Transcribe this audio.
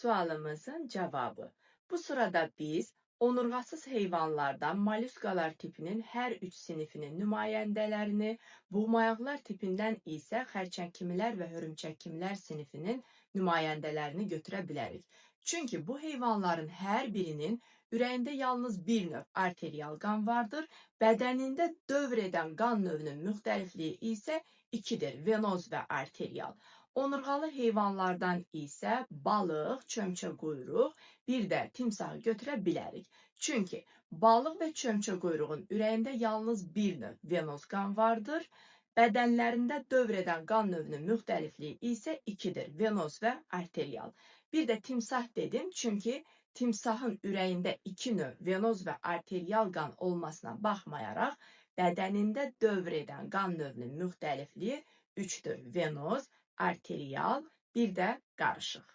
sualımızın cevabı. Bu sırada biz onurgasız heyvanlardan molluskalar tipinin her üç sinifinin nümayəndələrini, boğmayaqlar tipindən isə xərçəngkimilər və hörümçəkkimilər sinifinin nümayəndələrini götürə bilərik. Çünki bu heyvanların hər birinin ürəyində yalnız bir növ arterial qan vardır, bədənində dövr edən qan növünün müxtəlifliyi isə ikidir, venoz və arterial. Onurğalı heyvanlardan isə balıq, çömçəquyruq, bir də timsahı götürə bilərik. Çünki balıq və çömçəquyruğun ürəyində yalnız bir növ venoz qan vardır, bədənlərində dövr edən qan növünün müxtəlifliyi isə ikidir, venoz və arterial. Bir də timsah dedim, çünki timsahın ürəyində iki növ venoz və arterial qan olmasına baxmayaraq, bədənində dövr edən qan növünün müxtəlifliyi üçdür, venoz, arterial, bir də qarışıq.